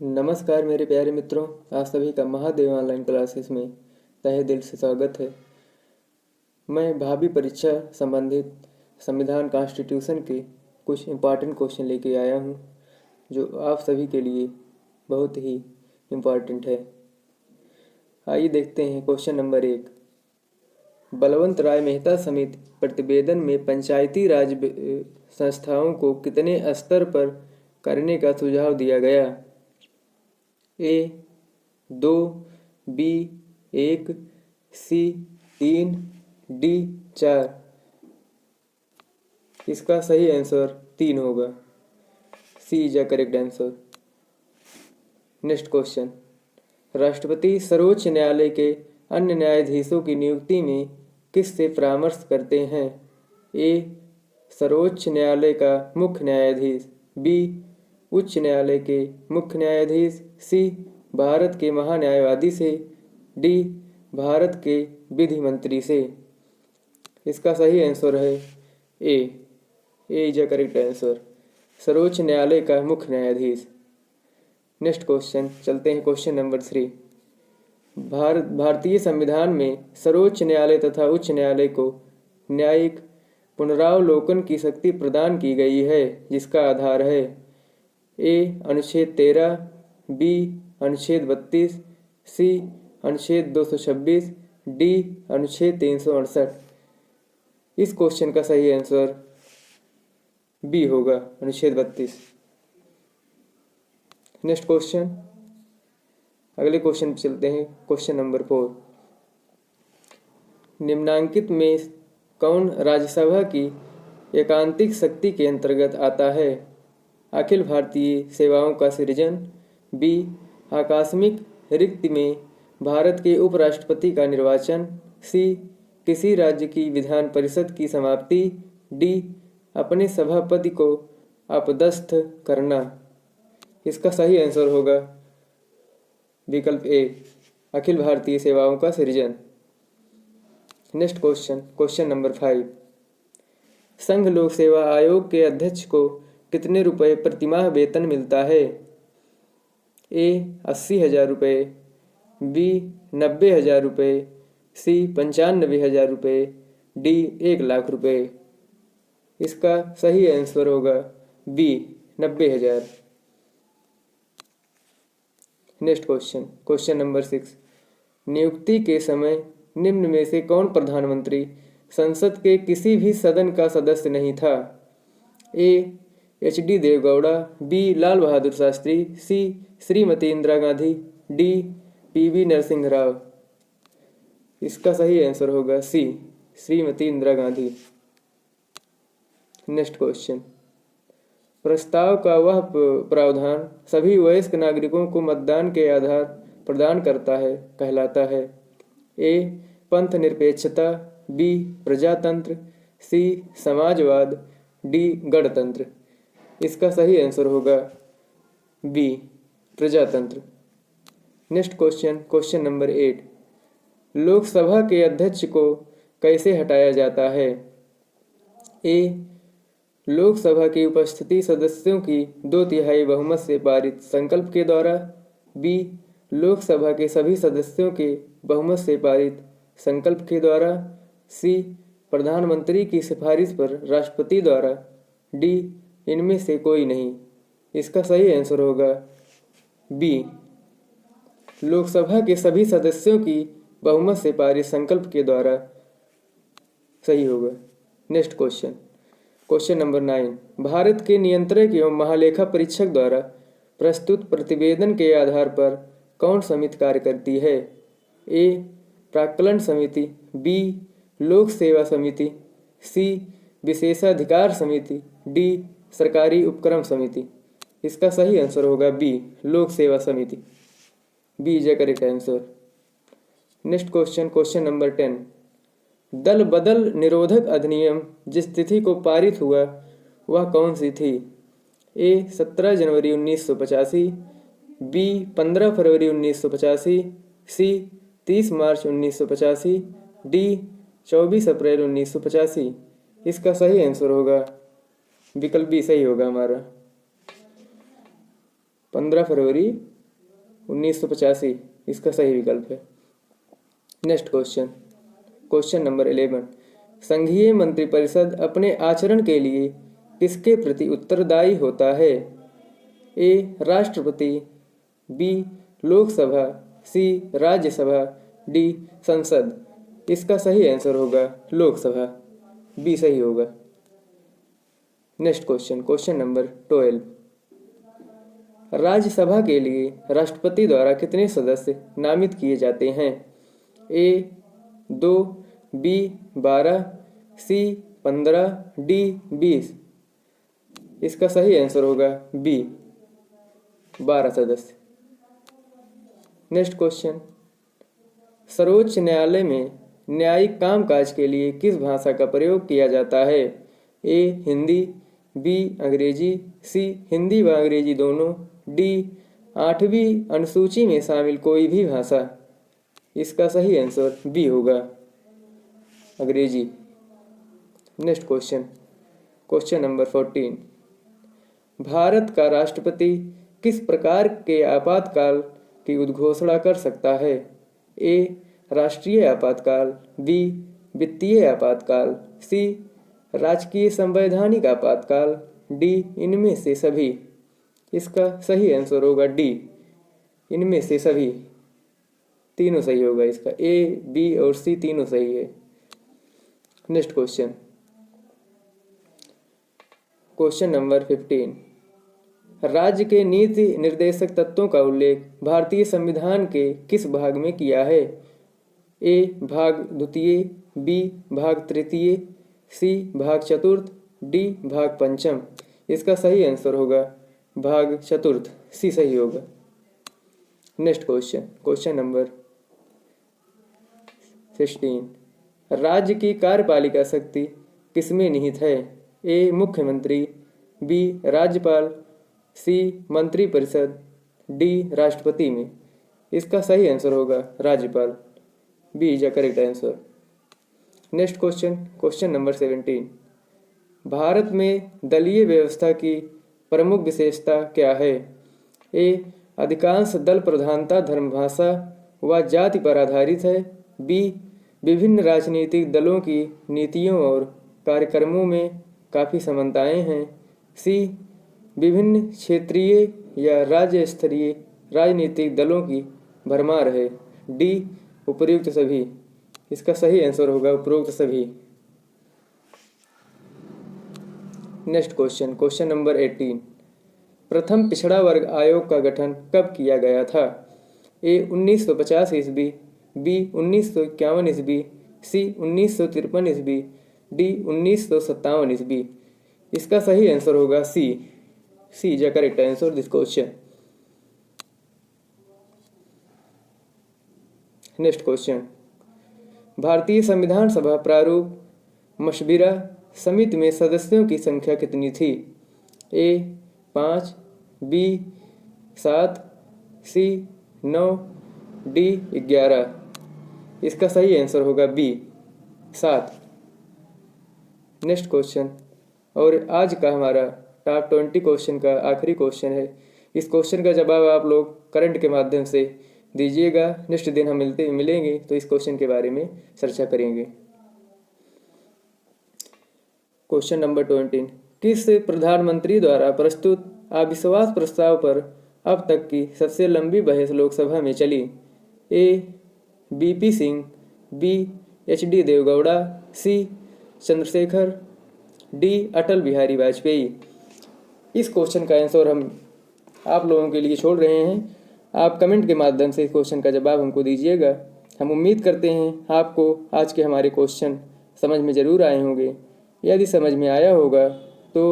नमस्कार मेरे प्यारे मित्रों, आप सभी का महादेव ऑनलाइन क्लासेस में तहे दिल से स्वागत है। मैं भावी परीक्षा संबंधित संविधान कॉन्स्टिट्यूशन के कुछ इम्पॉर्टेंट क्वेश्चन लेके आया हूँ जो आप सभी के लिए बहुत ही इम्पॉर्टेंट है। आइए देखते हैं क्वेश्चन नंबर 1। बलवंत राय मेहता समिति प्रतिवेदन में पंचायती राज संस्थाओं को कितने स्तर पर करने का सुझाव दिया गया? A 2, B 1, C 3, D 4। इसका सही आंसर 3 होगा। C is the correct answer. Next question. राष्ट्रपति सर्वोच्च न्यायालय के अन्य न्यायाधीशों की नियुक्ति में किससे परामर्श करते हैं? ए सर्वोच्च न्यायालय का मुख्य न्यायाधीश, बी उच्च न्यायालय के मुख्य न्यायाधीश, सी भारत के महान्यायवादी से, डी भारत के विधि मंत्री से। इसका सही आंसर है ए इज द करेक्ट आंसर। सर्वोच्च न्यायालय का मुख्य न्यायाधीश। नेक्स्ट क्वेश्चन चलते हैं क्वेश्चन नंबर 3। भारतीय संविधान में सर्वोच्च न्यायालय तथा उच्च न्यायालय को न्यायिक पुनरावलोकन की शक्ति प्रदान की गई है, जिसका आधार है ए अनुच्छेद 13, बी अनुच्छेद 32, सी अनुच्छेद 226, डी अनुच्छेद 368। इस क्वेश्चन का सही आंसर बी होगा, अनुच्छेद 32। नेक्स्ट क्वेश्चन, अगले क्वेश्चन पे चलते हैं। Question number 4। निम्नांकित में कौन राज्यसभा की एकांतिक शक्ति के अंतर्गत आता है? अखिल भारतीय सेवाओं का सृजन, बी आकस्मिक रिक्ति में भारत के उपराष्ट्रपति का निर्वाचन, सी किसी राज्य की विधान परिषद की समाप्ति, डी अपने सभापति को अपदस्थ करना। इसका सही आंसर होगा विकल्प ए अखिल भारतीय सेवाओं का सृजन। Next question, question number 5। संघ लोक सेवा आयोग के अध्यक्ष को कितने रुपए प्रतिमाह वेतन मिलता है? ए 80,000 रुपये, बी 90,000 रुपये, सी 95,000 रुपये, डी 1,00,000 रुपये। इसका सही आंसर होगा B 90,000। Next question, question number 6। नियुक्ति के समय निम्न में से कौन प्रधानमंत्री संसद के किसी भी सदन का सदस्य नहीं था? A HD. Deve Gowda, B Lal Bahadur Shastri, C Shrimati Indira Gandhi, D PV. Narasimha Rao. इसका सही आंसर होगा C Shrimati Indira Gandhi. Next question. प्रस्ताव का वह प्रावधान सभी वयस्क नागरिकों को मतदान के आधार प्रदान करता है कहलाता है? ए पंथ निरपेक्षता, बी प्रजातंत्र, सी समाजवाद, डी गणतंत्र। इसका सही आंसर होगा बी प्रजातंत्र। Next question, question number 8। Lok Sabha के अध्यक्ष को कैसे हटाया जाता है? ए लोकसभा की उपस्थिति सदस्यों की 2/3 बहुमत से पारित संकल्प के द्वारा, बी लोकसभा के सभी सदस्यों के बहुमत से पारित संकल्प के द्वारा, सी प्रधानमंत्री की सिफारिश पर राष्ट्रपति द्वारा, डी इनमें से कोई नहीं। इसका सही आंसर होगा बी लोकसभा के सभी सदस्यों की बहुमत से पारित संकल्प के द्वारा सही होगा। Next question, question number 9। Bharat के नियंत्रक एवं महालेखा परीक्षक द्वारा प्रस्तुत प्रतिवेदन के आधार पर कौन समिति कार्य करती है? ए प्राक्कलन समिति, बी लोक सेवा समिति, सी विशेषाधिकार समिति, डी सरकारी उपक्रम समिति। इसका सही आंसर होगा बी लोक सेवा समिति। B is the correct answer. Next question, question number 10। दल बदल निरोधक अधिनियम जिस तिथि को पारित हुआ वह कौन सी थी? ए 17 जनवरी 1985, बी 15 फरवरी 1985, सी 30 मार्च 1985, डी 24 अप्रैल 1985। इसका सही आंसर होगा विकल्प बी सही होगा हमारा। 15 फरवरी 1985 इसका सही विकल्प है। Next question, question number 11। संघीय मंत्रिपरिषद अपने आचरण के लिए किसके प्रति उत्तरदायी होता है? ए राष्ट्रपति, बी लोकसभा, सी राज्यसभा, डी संसद। इसका सही आंसर होगा लोकसभा, बी सही होगा। Next question, question number 12। Rajya Sabha के लिए राष्ट्रपति द्वारा कितने सदस्य नामित किए जाते हैं? ए 2, बी 12, सी 15, डी 20। इसका सही आंसर होगा बी 12 सदस्य। नेक्स्ट क्वेश्चन, सर्वोच्च न्यायालय में न्यायिक कामकाज के लिए किस भाषा का प्रयोग किया जाता है? ए हिंदी, बी अंग्रेजी, सी हिंदी व अंग्रेजी दोनों, डी 8वीं अनुसूची में शामिल कोई भी भाषा। इसका सही आंसर बी होगा अंग्रेजी। Next question, question number 14। Bharat का राष्ट्रपति किस प्रकार के आपातकाल की उद्घोषणा कर सकता है? ए राष्ट्रीय आपातकाल, बी वित्तीय आपातकाल, सी राजकीय संवैधानिक आपातकाल, डी इनमें से सभी। इसका सही आंसर होगा डी इनमें से सभी। तीनों सही होगा इसका, ए बी और सी तीनों सही है। Next question, question number 15। राज्य के नीति निर्देशक तत्वों का उल्लेख भारतीय संविधान के किस भाग में किया है? ए भाग द्वितीय, बी भाग तृतीय, सी भाग चतुर्थ, डी भाग पंचम। इसका सही आंसर होगा भाग चतुर्थ, सी सही होगा। Next question, question number 16। राज्य की कार्यपालिका शक्ति किसमें निहित है? ए मुख्यमंत्री, बी राज्यपाल, सी मंत्रिपरिषद, डी राष्ट्रपति में। इसका सही आंसर होगा राज्यपाल, B is the correct answer. Next question, question number 17। भारत में दलीय व्यवस्था की प्रमुख विशेषता क्या है? ए अधिकांश दल प्रधानता धर्म, भाषा व जाति पर आधारित है, बी विभिन्न राजनीतिक दलों की नीतियों और कार्यक्रमों में काफ़ी समानताएं हैं, सी विभिन्न क्षेत्रीय या राज्य स्तरीय राजनीतिक दलों की भरमार है, डी उपयुक्त सभी। इसका सही आंसर होगा उपरोक्त सभी। Next question, question number 18। प्रथम पिछड़ा वर्ग आयोग का गठन कब किया गया था? ए 1950 ईस्वी, बी 1951 ईस्वी, सी 1953 ईस्वी, डी 1957 ईस्वी। इसका सही आंसर होगा C is the correct answer this question. Next question, भारतीय संविधान सभा प्रारूप मशविरा समिति में सदस्यों की संख्या कितनी थी? ए 5, बी 7, सी 9, डी 11। इसका सही आंसर होगा बी 7। नेक्स्ट क्वेश्चन, और आज का हमारा टॉप 20 क्वेश्चन का आखिरी क्वेश्चन है। इस क्वेश्चन का जवाब आप लोग करंट के माध्यम से दीजिएगा। नेक्स्ट दिन हम मिलेंगे तो इस क्वेश्चन के बारे में चर्चा करेंगे। Question number 20। किस प्रधानमंत्री द्वारा प्रस्तुत अविश्वास प्रस्ताव पर अब तक की सबसे लंबी बहस लोकसभा में चली? A VP Singh, B HD Deve Gowda, C Chandrashekhar, D Atal Bihari Vajpayee. इस क्वेश्चन का आंसर हम आप लोगों के लिए छोड़ रहे हैं। आप कमेंट के माध्यम से इस क्वेश्चन का जवाब हमको दीजिएगा। हम उम्मीद करते हैं आपको आज के हमारे क्वेश्चन समझ में ज़रूर आए होंगे। यदि समझ में आया होगा तो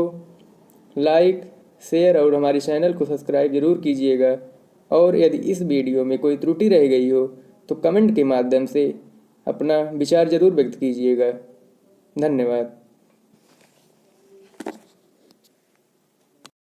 लाइक, शेयर और हमारे चैनल को सब्सक्राइब ज़रूर कीजिएगा। और यदि इस वीडियो में कोई त्रुटि रह गई हो तो कमेंट के माध्यम से अपना विचार ज़रूर व्यक्त कीजिएगा। धन्यवाद।